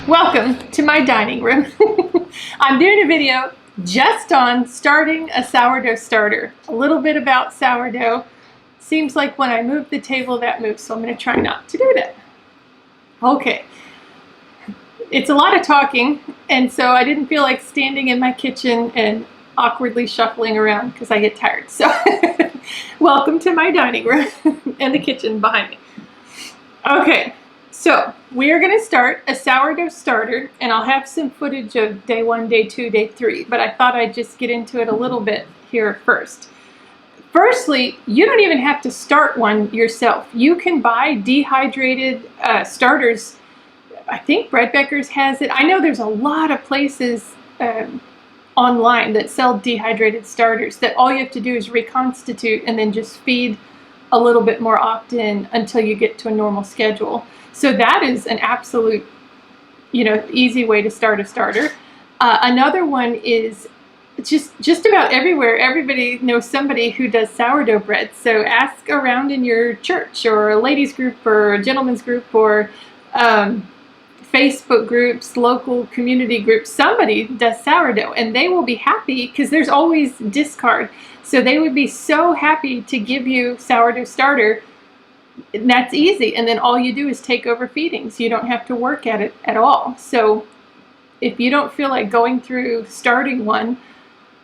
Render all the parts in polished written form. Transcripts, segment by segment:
Welcome to my dining room. I'm doing a video just on starting a sourdough starter. A little bit about sourdough. Seems like when I move the table that moves, so I'm going to try not to do that. Okay. It's a lot of talking, and so I didn't feel like standing in my kitchen and awkwardly shuffling around because I get tired. So welcome to my dining room and the kitchen behind me. Okay. So we are going to start a sourdough starter, and I'll have some footage of day 1, day 2, day 3, but I thought I'd just get into it a little bit here first. Firstly, you don't even have to start one yourself. You can buy dehydrated starters. I think Bread Bakers has it. I know there's a lot of places online that sell dehydrated starters that all you have to do is reconstitute and then just feed a little bit more often until you get to a normal schedule. So that is an absolute, easy way to start a starter. Another one is just about everywhere. Everybody knows somebody who does sourdough bread. So ask around in your church or a ladies group or a gentleman's group or Facebook groups, local community groups. Somebody does sourdough and they will be happy because there's always discard. So they would be so happy to give you sourdough starter. And that's easy, and then all you do is take over feedings. You don't have to work at it at all. So if you don't feel like going through starting one,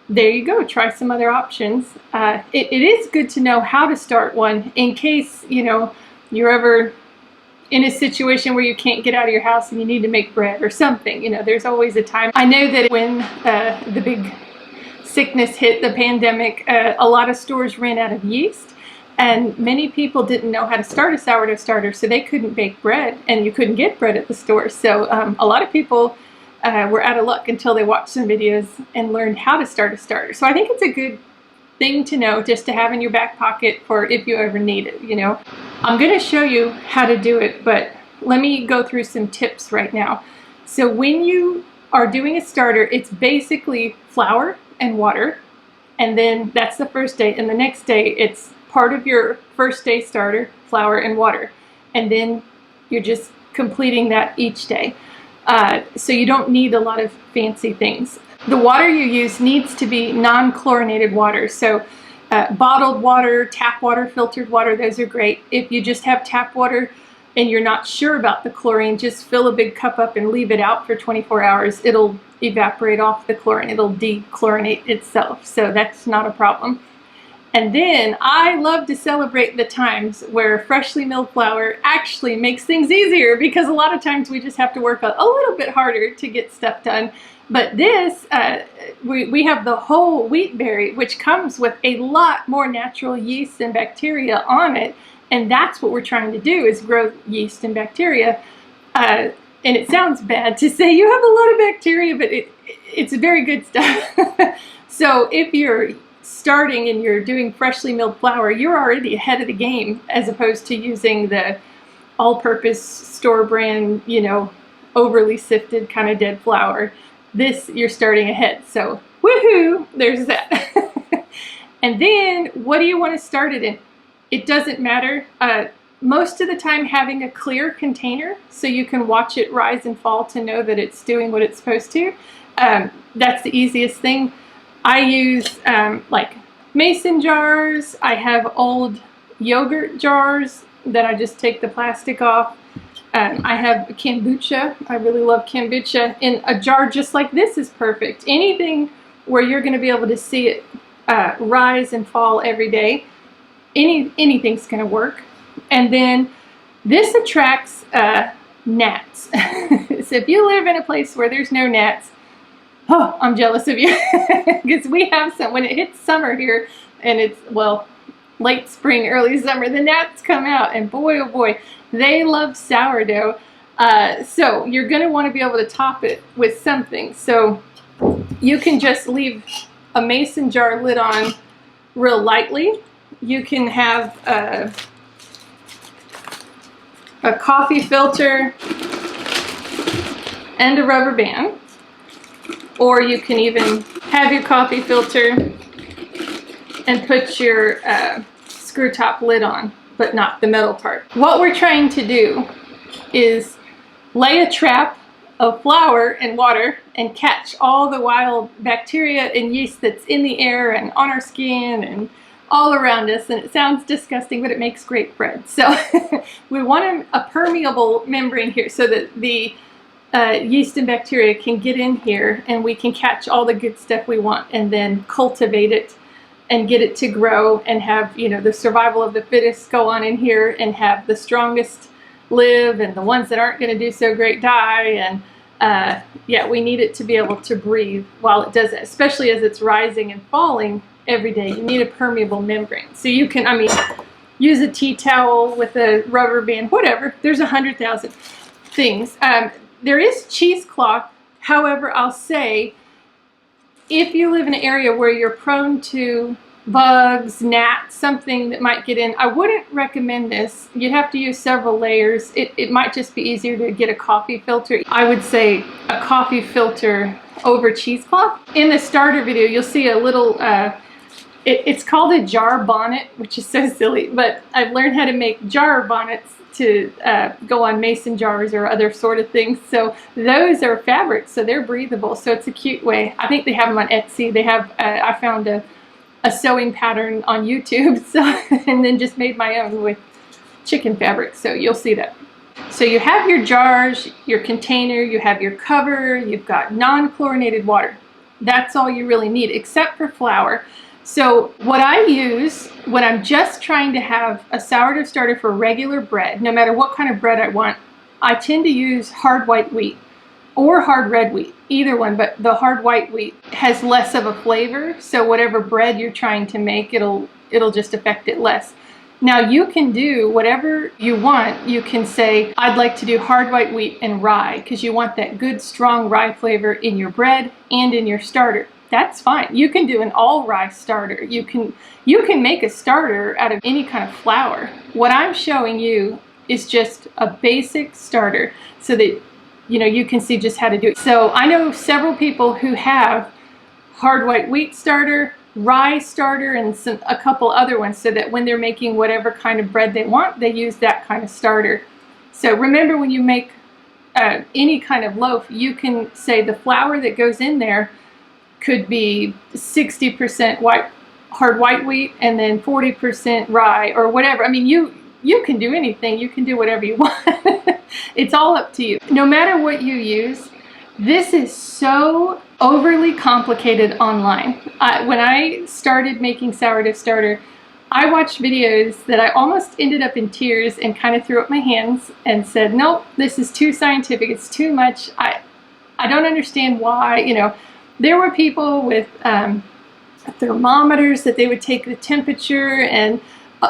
there you go. Try some other options. It is good to know how to start one in case you're ever in a situation where you can't get out of your house and you need to make bread or something. There's always a time. I know that when the big sickness hit, the pandemic, a lot of stores ran out of yeast. And many people didn't know how to start a sourdough starter, so they couldn't bake bread, and you couldn't get bread at the store. So a lot of people were out of luck until they watched some videos and learned how to start a starter. So I think it's a good thing to know just to have in your back pocket for if you ever need it, I'm going to show you how to do it, but let me go through some tips right now. So when you are doing a starter, it's basically flour and water, and then that's the first day, and the next day it's part of your first day starter, flour and water, and then you're just completing that each day. So you don't need a lot of fancy things. The water you use needs to be non-chlorinated water. So bottled water, tap water, filtered water, those are great. If you just have tap water and you're not sure about the chlorine, just fill a big cup up and leave it out for 24 hours. It'll evaporate off the chlorine. It'll dechlorinate itself. So that's not a problem. And then I love to celebrate the times where freshly milled flour actually makes things easier, because a lot of times we just have to work a little bit harder to get stuff done. But this, we have the whole wheat berry, which comes with a lot more natural yeast and bacteria on it. And that's what we're trying to do, is grow yeast and bacteria. And it sounds bad to say you have a lot of bacteria, but it's very good stuff. So if you're starting and you're doing freshly milled flour, you're already ahead of the game, as opposed to using the all-purpose store brand, overly sifted kind of dead flour. This, you're starting ahead. So woohoo, there's that. And then what do you want to start it in? It doesn't matter. Most of the time having a clear container so you can watch it rise and fall to know that it's doing what it's supposed to. That's the easiest thing. I use like mason jars. I have old yogurt jars that I just take the plastic off. I have kombucha. I really love kombucha. In a jar just like this is perfect. Anything where you're going to be able to see it rise and fall every day, anything's going to work. And then this attracts gnats. So if you live in a place where there's no gnats, oh, I'm jealous of you, because we have some. When it hits summer here, and it's, well, late spring, early summer, the gnats come out, and boy, oh boy, they love sourdough. So you're going to want to be able to top it with something. So you can just leave a mason jar lid on real lightly. You can have a coffee filter and a rubber band. Or you can even have your coffee filter and put your screw top lid on, but not the metal part. What we're trying to do is lay a trap of flour and water and catch all the wild bacteria and yeast that's in the air and on our skin and all around us. And it sounds disgusting, but it makes great bread. So we want a permeable membrane here so that the yeast and bacteria can get in here and we can catch all the good stuff we want and then cultivate it and get it to grow and have, you know, the survival of the fittest go on in here and have the strongest live and the ones that aren't going to do so great die. And yeah, we need it to be able to breathe while it does it, especially as it's rising and falling every day. You need a permeable membrane. So you can, I mean, use a tea towel with a rubber band, whatever. There's 100,000 things. There is cheesecloth. However, I'll say, if you live in an area where you're prone to bugs, gnats, something that might get in, I wouldn't recommend this. You'd have to use several layers. It might just be easier to get a coffee filter. I would say a coffee filter over cheesecloth. In the starter video, you'll see a little, it's called a jar bonnet, which is so silly, but I've learned how to make jar bonnets to go on mason jars or other sort of things. So those are fabric, so they're breathable. So it's a cute way. I think they have them on Etsy. They have, I found a sewing pattern on YouTube, so and then just made my own with chicken fabric. So you'll see that. So you have your jars, your container, you have your cover, you've got non-chlorinated water. That's all you really need, except for flour. So what I use when I'm just trying to have a sourdough starter for regular bread, no matter what kind of bread I want, I tend to use hard white wheat or hard red wheat, either one, but the hard white wheat has less of a flavor, so whatever bread you're trying to make, it'll just affect it less. Now you can do whatever you want. You can say, I'd like to do hard white wheat and rye, because you want that good strong rye flavor in your bread and in your starter. That's fine. You can do an all rye starter. You can make a starter out of any kind of flour. What I'm showing you is just a basic starter so that you know you can see just how to do it. So I know several people who have hard white wheat starter, rye starter, and a couple other ones, so that when they're making whatever kind of bread they want, they use that kind of starter. So remember, when you make any kind of loaf, you can say the flour that goes in there could be 60% hard white wheat and then 40% rye or whatever. I mean, you can do anything. You can do whatever you want. It's all up to you. No matter what you use, this is so overly complicated online. When I started making sourdough starter, I watched videos that I almost ended up in tears and kind of threw up my hands and said, nope, this is too scientific. It's too much. I don't understand why, you know. There were people with thermometers that they would take the temperature and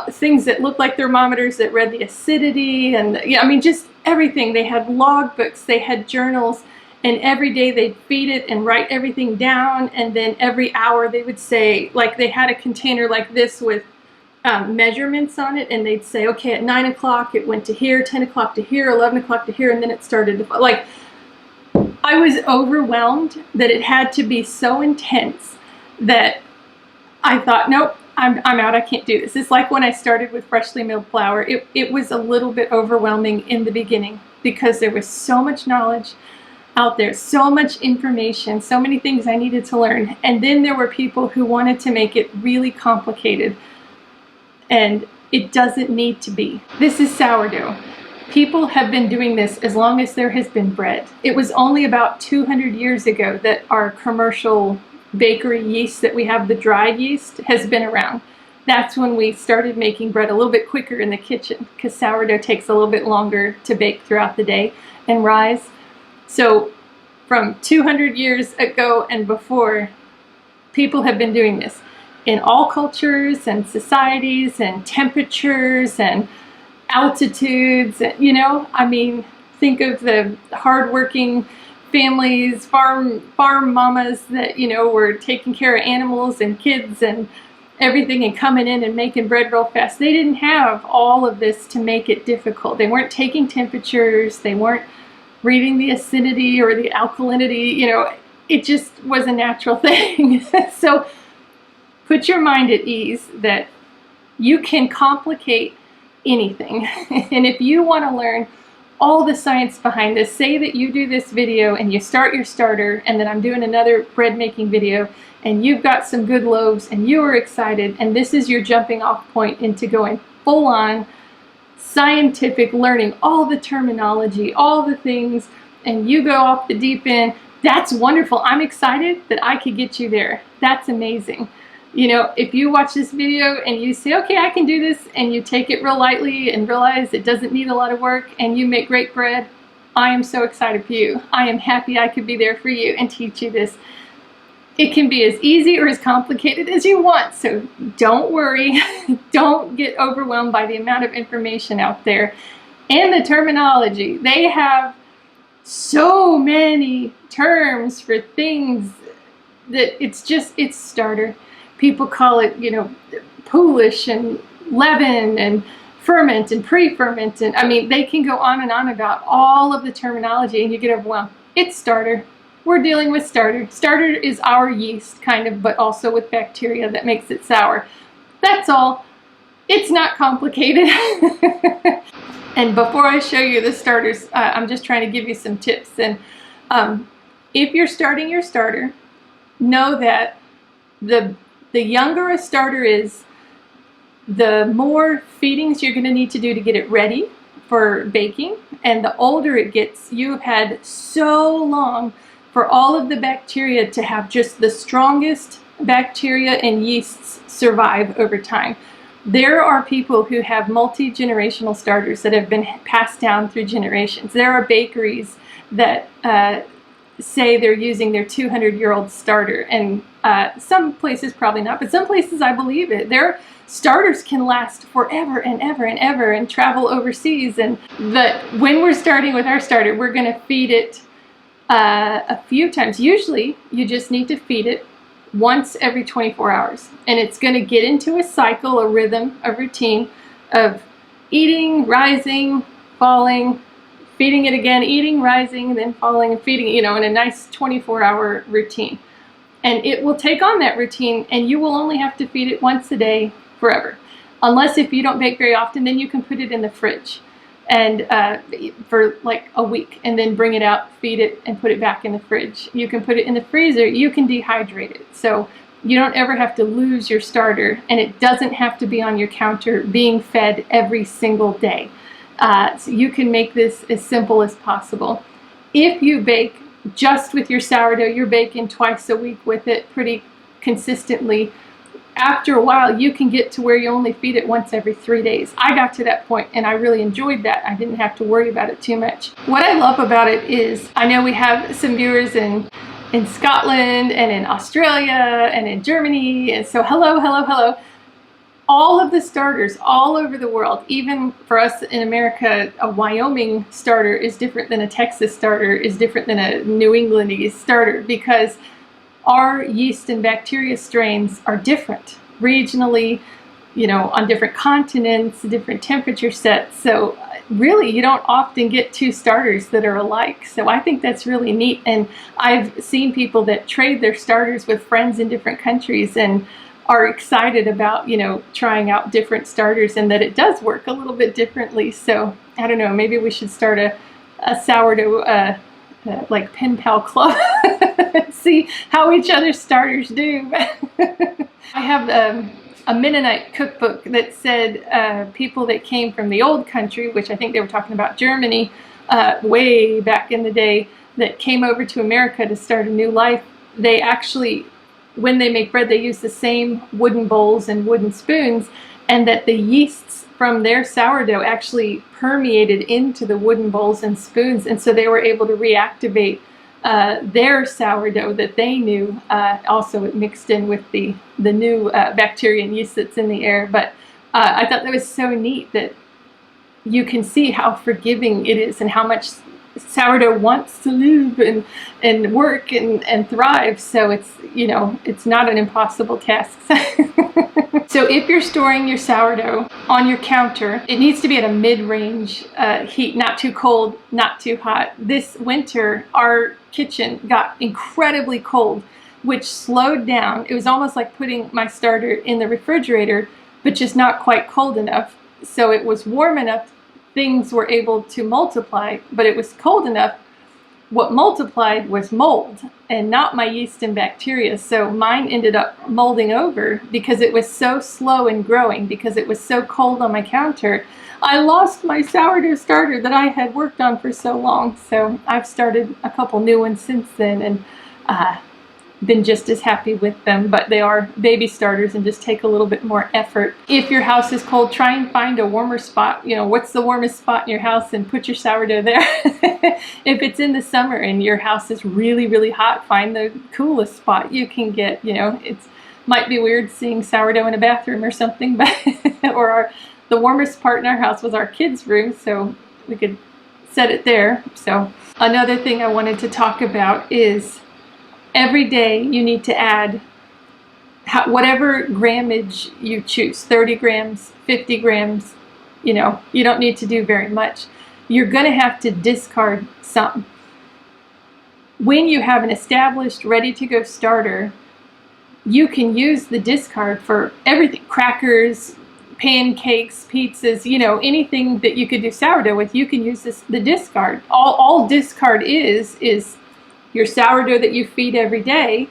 things that looked like thermometers that read the acidity and, yeah, I mean, just everything. They had log books, they had journals, and every day they'd feed it and write everything down. And then every hour they would say, like, they had a container like this with measurements on it, and they'd say, okay, at 9 o'clock it went to here, 10 o'clock to here, 11 o'clock to here, and then it started to, like, I was overwhelmed that it had to be so intense that I thought, nope, I'm out. I can't do this. It's like when I started with freshly milled flour. It was a little bit overwhelming in the beginning because there was so much knowledge out there, so much information, so many things I needed to learn. And then there were people who wanted to make it really complicated, and it doesn't need to be. This is sourdough. People have been doing this as long as there has been bread. It was only about 200 years ago that our commercial bakery yeast that we have, the dried yeast, has been around. That's when we started making bread a little bit quicker in the kitchen, because sourdough takes a little bit longer to bake throughout the day and rise. So from 200 years ago and before, people have been doing this in all cultures and societies and temperatures and altitudes, you know. I mean, think of the hardworking families, farm mamas that, you know, were taking care of animals and kids and everything and coming in and making bread real fast. They didn't have all of this to make it difficult. They weren't taking temperatures. They weren't reading the acidity or the alkalinity. You know, it just was a natural thing. So put your mind at ease that you can complicate anything. And if you want to learn all the science behind this. Say that you do this video and you start your starter, and then I'm doing another bread making video, and you've got some good loaves and you are excited, and this is your jumping off point into going full on scientific, learning all the terminology, all the things, and you go off the deep end. That's wonderful. I'm excited that I could get you there. That's amazing. You know, if you watch this video and you say, okay, I can do this, and you take it real lightly and realize it doesn't need a lot of work and you make great bread, I am so excited for you. I am happy I could be there for you and teach you this. It can be as easy or as complicated as you want, so don't worry. Don't get overwhelmed by the amount of information out there and the terminology. They have so many terms for things that it's starter. People call it, you know, Polish and leaven and ferment and pre-ferment, and I mean, they can go on and on about all of the terminology and you get overwhelmed. It's starter. We're dealing with starter. Starter is our yeast, kind of, but also with bacteria that makes it sour. That's all. It's not complicated. And before I show you the starters, I'm just trying to give you some tips. And if you're starting your starter, know that the younger a starter is, the more feedings you're going to need to do to get it ready for baking. And the older it gets, you've had so long for all of the bacteria to have just the strongest bacteria and yeasts survive over time. There are people who have multi-generational starters that have been passed down through generations. There are bakeries that say they're using their 200-year-old starter, and some places probably not, but some places I believe it. Their starters can last forever and ever and ever and travel overseas. But when we're starting with our starter, we're going to feed it a few times. Usually you just need to feed it once every 24 hours, and it's going to get into a cycle, a rhythm, a routine of eating, rising, falling, feeding it again, eating, rising, then falling and feeding, you know, in a nice 24-hour routine. And it will take on that routine, and you will only have to feed it once a day forever. Unless if you don't bake very often, then you can put it in the fridge and for like a week, and then bring it out, feed it, and put it back in the fridge. You can put it in the freezer. You can dehydrate it, so you don't ever have to lose your starter, and it doesn't have to be on your counter being fed every single day. So you can make this as simple as possible. If you bake just with your sourdough, you're baking twice a week with it pretty consistently. After a while, you can get to where you only feed it once every 3 days. I got to that point, and I really enjoyed that. I didn't have to worry about it too much. What I love about it is, I know we have some viewers in Scotland and in Australia and in Germany, and so hello, hello, hello. All of the starters all over the world, even for us in America, a Wyoming starter is different than a Texas starter, is different than a New Englandese starter, because our yeast and bacteria strains are different regionally, you know, on different continents, different temperature sets. So really, you don't often get two starters that are alike. So I think that's really neat. And I've seen people that trade their starters with friends in different countries and are excited about, you know, trying out different starters, and that it does work a little bit differently. So I don't know, maybe we should start a sourdough like pen pal club. See how each other's starters do. I have a Mennonite cookbook that said people that came from the old country, which I think they were talking about Germany, way back in the day, that came over to America to start a new life. They actually, when they make bread, they use the same wooden bowls and wooden spoons, and that the yeasts from their sourdough actually permeated into the wooden bowls and spoons, and so they were able to reactivate their sourdough that they knew. Also, it mixed in with the new bacteria and yeast that's in the air. But I thought that was so neat that you can see how forgiving it is and how much sourdough wants to live and work and thrive. So it's, you know, it's not an impossible task. So if you're storing your sourdough on your counter, it needs to be at a mid-range heat, not too cold, not too hot. This winter, our kitchen got incredibly cold, which slowed down. It was almost like putting my starter in the refrigerator, but just not quite cold enough. So it was warm enough things were able to multiply, but it was cold enough. What multiplied was mold and not my yeast and bacteria. So mine ended up molding over because it was so slow in growing, because it was so cold on my counter. I lost my sourdough starter that I had worked on for so long. So I've started a couple new ones since then, and been just as happy with them, but they are baby starters and just take a little bit more effort. If your house is cold, try and find a warmer spot. You know, what's the warmest spot in your house, and put your sourdough there. If it's in the summer and your house is really, really hot, find the coolest spot you can get. You know, it's might be weird seeing sourdough in a bathroom or something, but or the warmest part in our house was our kids' room, so we could set it there. So another thing I wanted to talk about is every day you need to add whatever grammage you choose, 30 grams, 50 grams, you know, you don't need to do very much. You're going to have to discard some. When you have an established, ready-to-go starter, you can use the discard for everything. Crackers, pancakes, pizzas, you know, anything that you could do sourdough with, you can use the discard. All discard is your sourdough that you feed every day.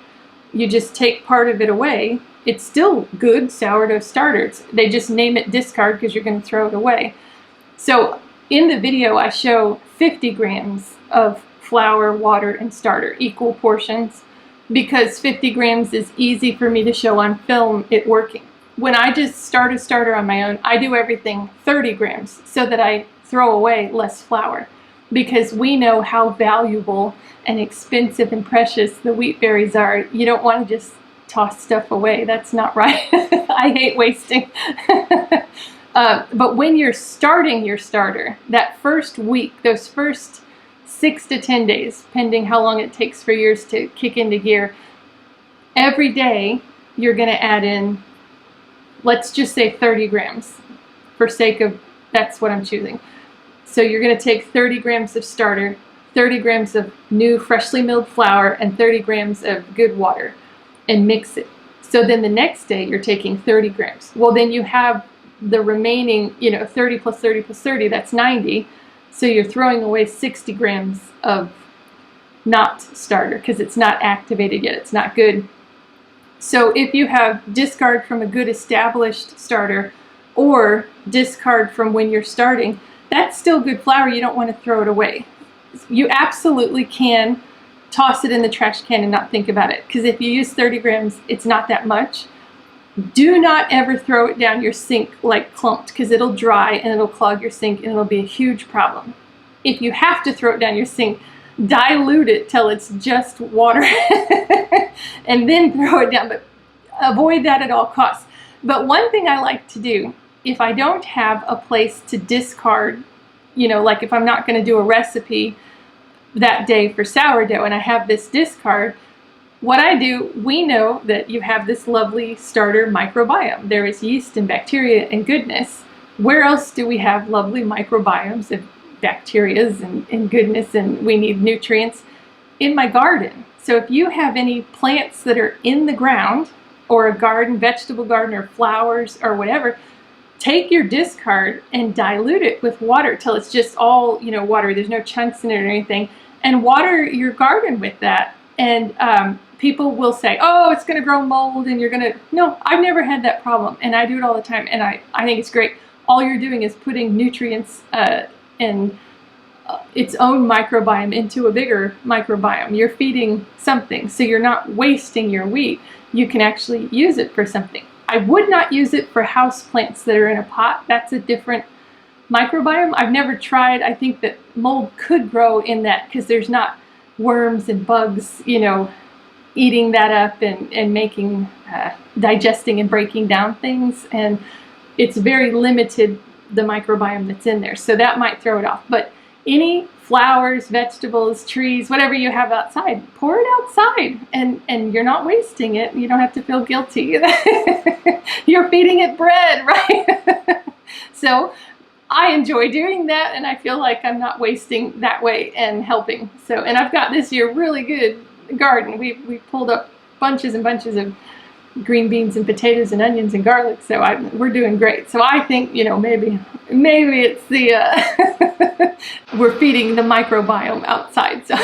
You just take part of it away. It's still good sourdough starters. They just name it discard because you're going to throw it away. So in the video, I show 50 grams of flour, water, and starter, equal portions, because 50 grams is easy for me to show on film it working. When I just start a starter on my own, I do everything 30 grams so that I throw away less flour, because we know how valuable and expensive and precious the wheat berries are. You don't want to just toss stuff away. That's not right. I hate wasting. But when you're starting your starter, that first week, those first 6 to 10 days, depending how long it takes for yours to kick into gear, every day you're going to add in, let's just say 30 grams for sake of, that's what I'm choosing. So you're going to take 30 grams of starter, 30 grams of new freshly milled flour, and 30 grams of good water, and mix it. So then the next day you're taking 30 grams. Well, then you have the remaining, you know, 30 plus 30 plus 30, that's 90. So you're throwing away 60 grams of not starter because it's not activated yet. It's not good. So if you have discard from a good established starter or discard from when you're starting, that's still good flour. You don't want to throw it away. You absolutely can toss it in the trash can and not think about it, because if you use 30 grams, it's not that much. Do not ever throw it down your sink like clumped, because it'll dry and it'll clog your sink and it'll be a huge problem. If you have to throw it down your sink, dilute it till it's just water and then throw it down, but avoid that at all costs. But one thing I like to do, if I don't have a place to discard, you know, like if I'm not going to do a recipe that day for sourdough and I have this discard, what I do, we know that you have this lovely starter microbiome. There is yeast and bacteria and goodness. Where else do we have lovely microbiomes of bacterias and goodness, and we need nutrients? In my garden. So if you have any plants that are in the ground, or a garden, vegetable garden, or flowers or whatever, take your discard and dilute it with water till it's just all, you know, water. There's no chunks in it or anything, and water your garden with that. And people will say, oh, it's going to grow mold and you're going to, no, I've never had that problem, and I do it all the time, and I think it's great. All you're doing is putting nutrients and its own microbiome into a bigger microbiome. You're feeding something, so you're not wasting your wheat. You can actually use it for something. I would not use it for house plants that are in a pot. That's a different microbiome. I've never tried. I think that mold could grow in that because there's not worms and bugs, you know, eating that up and making, digesting and breaking down things. And it's very limited, the microbiome that's in there. So that might throw it off. But any flowers, vegetables, trees, whatever you have outside, pour it outside, and you're not wasting it. You don't have to feel guilty. You're feeding it bread, right? So I enjoy doing that, and I feel like I'm not wasting that way and helping. So, and I've got this year really good garden. We pulled up bunches and bunches of green beans and potatoes and onions and garlic, so we're doing great. So I think, you know, maybe it's the we're feeding the microbiome outside. So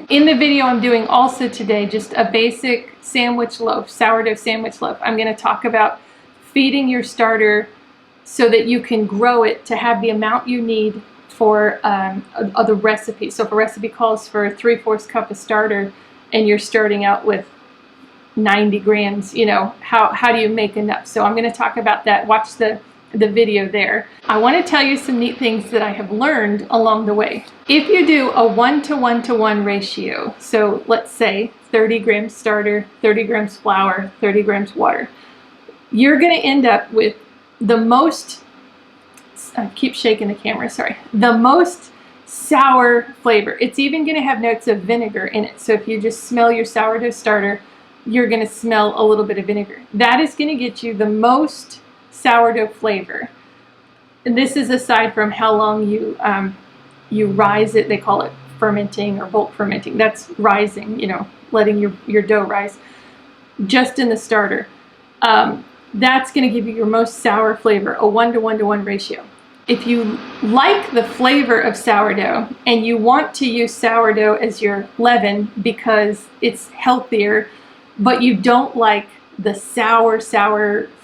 in the video I'm doing also today, just a basic sandwich loaf, sourdough sandwich loaf. I'm going to talk about feeding your starter so that you can grow it to have the amount you need for the recipe. So if a recipe calls for 3/4 cup of starter and you're starting out with 90 grams, you know, how do you make enough? So I'm going to talk about that. Watch the video there. I want to tell you some neat things that I have learned along the way. If you do a 1:1:1 ratio, so let's say 30 grams starter, 30 grams flour, 30 grams water, you're going to end up with the most, I keep shaking the camera, sorry, the most sour flavor. It's even going to have notes of vinegar in it. So if you just smell your sourdough starter, you're going to smell a little bit of vinegar. That is going to get you the most sourdough flavor. And this is aside from how long you rise it. They call it fermenting or bulk fermenting. That's rising, you know, letting your dough rise just in the starter. That's going to give you your most sour flavor, a 1:1:1 ratio. If you like the flavor of sourdough and you want to use sourdough as your leaven because it's healthier, but you don't like the sour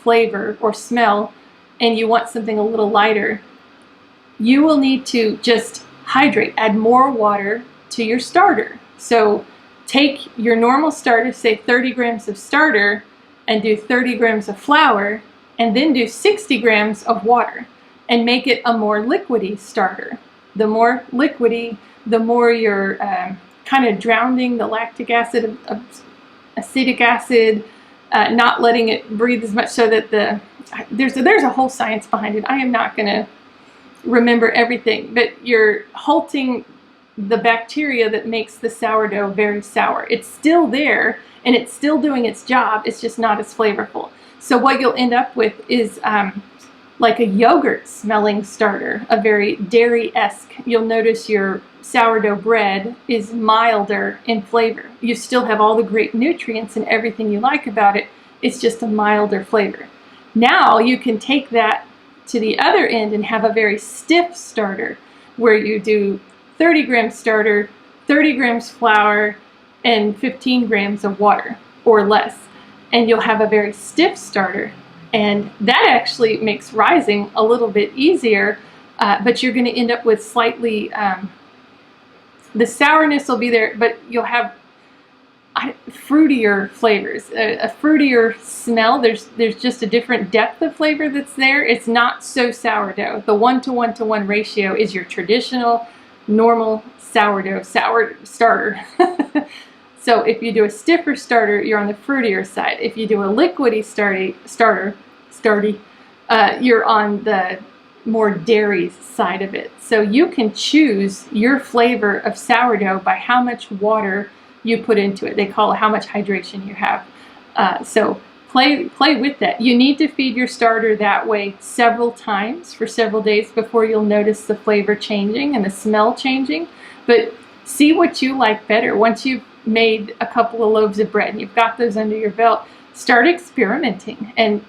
flavor or smell, and you want something a little lighter, you will need to just hydrate, add more water to your starter. So take your normal starter, say 30 grams of starter, and do 30 grams of flour, and then do 60 grams of water, and make it a more liquidy starter. The more liquidy, the more you're kind of drowning the lactic acid, acetic acid, not letting it breathe as much, so that there's a whole science behind it. I am not going to remember everything, but you're halting the bacteria that makes the sourdough very sour. It's still there and it's still doing its job. It's just not as flavorful. So what you'll end up with is like a yogurt smelling starter, a very dairy-esque. You'll notice your sourdough bread is milder in flavor. You still have all the great nutrients and everything you like about it. It's just a milder flavor. Now you can take that to the other end and have a very stiff starter where you do 30 grams starter, 30 grams flour, and 15 grams of water or less. And you'll have a very stiff starter. And that actually makes rising a little bit easier, but you're going to end up with slightly, the sourness will be there, but you'll have fruitier flavors, a fruitier smell. There's just a different depth of flavor that's there. It's not so sourdough. The 1:1:1 ratio is your traditional, normal sourdough starter. So if you do a stiffer starter, you're on the fruitier side. If you do a liquidy starter, you're on the more dairy side of it. So you can choose your flavor of sourdough by how much water you put into it. They call it how much hydration you have. So play with that. You need to feed your starter that way several times for several days before you'll notice the flavor changing and the smell changing. But see what you like better. Once you've made a couple of loaves of bread and you've got those under your belt, start experimenting and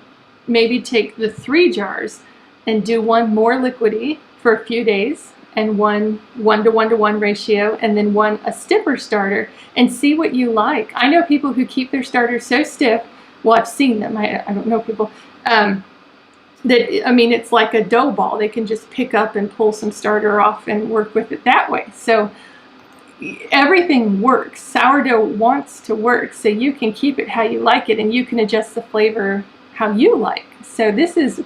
maybe take the 3 jars and do one more liquidy for a few days and one 1:1:1 ratio, and then one a stiffer starter, and see what you like. I know people who keep their starters so stiff. Well, I've seen them. I don't know people. That, I mean, it's like a dough ball. They can just pick up and pull some starter off and work with it that way. So everything works. Sourdough wants to work, so you can keep it how you like it, and you can adjust the flavor how you like. So this is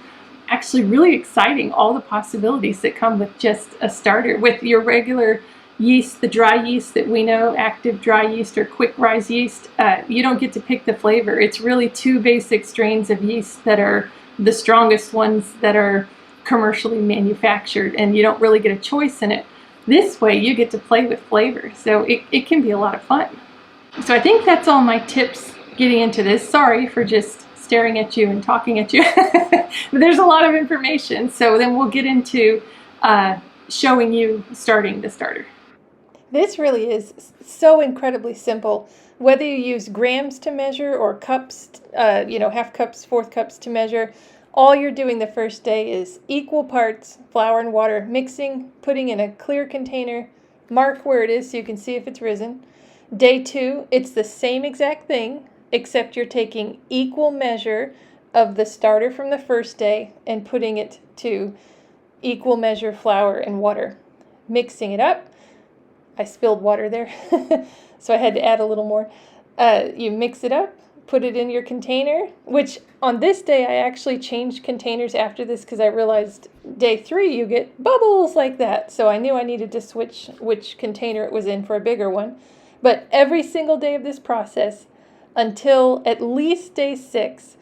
actually really exciting, all the possibilities that come with just a starter. With your regular yeast, the dry yeast that we know, active dry yeast or quick rise yeast, you don't get to pick the flavor. It's really 2 basic strains of yeast that are the strongest ones that are commercially manufactured, and you don't really get a choice in it. This way you get to play with flavor, so it can be a lot of fun. So I think that's all my tips getting into this. Sorry for just staring at you and talking at you. But there's a lot of information, so then we'll get into showing you starting the starter. This really is so incredibly simple. whether you use grams to measure or cups, half cups, fourth cups to measure, all you're doing the first day is equal parts flour and water, mixing, putting in a clear container, mark where it is so you can see if it's risen. Day 2, it's the same exact thing, except you're taking equal measure of the starter from the first day and putting it to equal measure flour and water, mixing it up. I spilled water there, so I had to add a little more. You mix it up, put it in your container, which on this day I actually changed containers after this because I realized day 3 you get bubbles like that. So I knew I needed to switch which container it was in for a bigger one. But every single day of this process until at least day 6,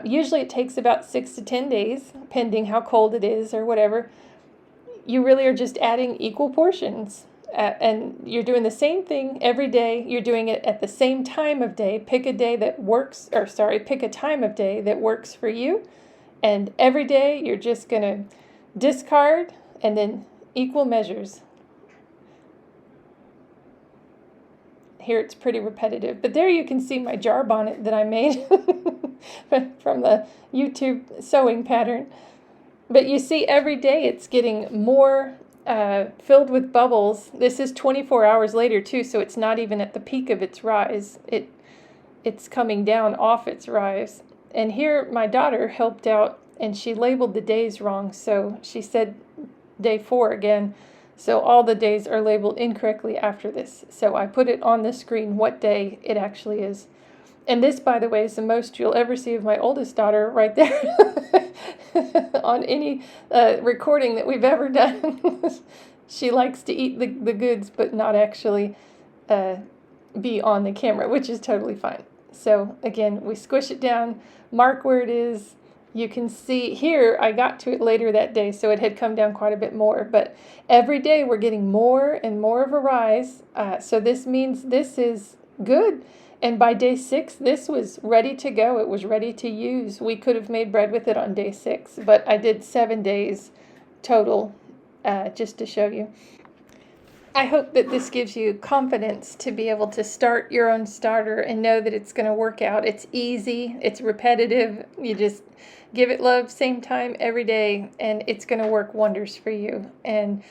usually it takes about 6 to 10 days, pending how cold it is or whatever, you really are just adding equal portions. And you're doing the same thing every day. You're doing it at the same time of day. Pick a time of day that works for you. And every day you're just going to discard and then equal measures. Here it's pretty repetitive, but there you can see my jar bonnet that I made from the YouTube sewing pattern. But you see every day it's getting more filled with bubbles. This is 24 hours later too, so it's not even at the peak of its rise. It's coming down off its rise. And here my daughter helped out and she labeled the days wrong, so she said day 4 again. So all the days are labeled incorrectly after this. So I put it on the screen what day it actually is. And this, by the way, is the most you'll ever see of my oldest daughter right there on any recording that we've ever done. She likes to eat the goods, but not actually be on the camera, which is totally fine. So again, we squish it down, mark where it is. You can see here, I got to it later that day, so it had come down quite a bit more. But every day we're getting more and more of a rise. So this means this is good. And by day 6, this was ready to go. It was ready to use. We could have made bread with it on day 6, but I did 7 days total just to show you. I hope that this gives you confidence to be able to start your own starter and know that it's going to work out. It's easy. It's repetitive. You just give it love, same time, every day, and it's going to work wonders for you. And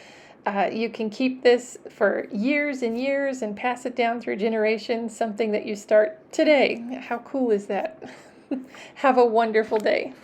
you can keep this for years and years and pass it down through generations, something that you start today. How cool is that? Have a wonderful day.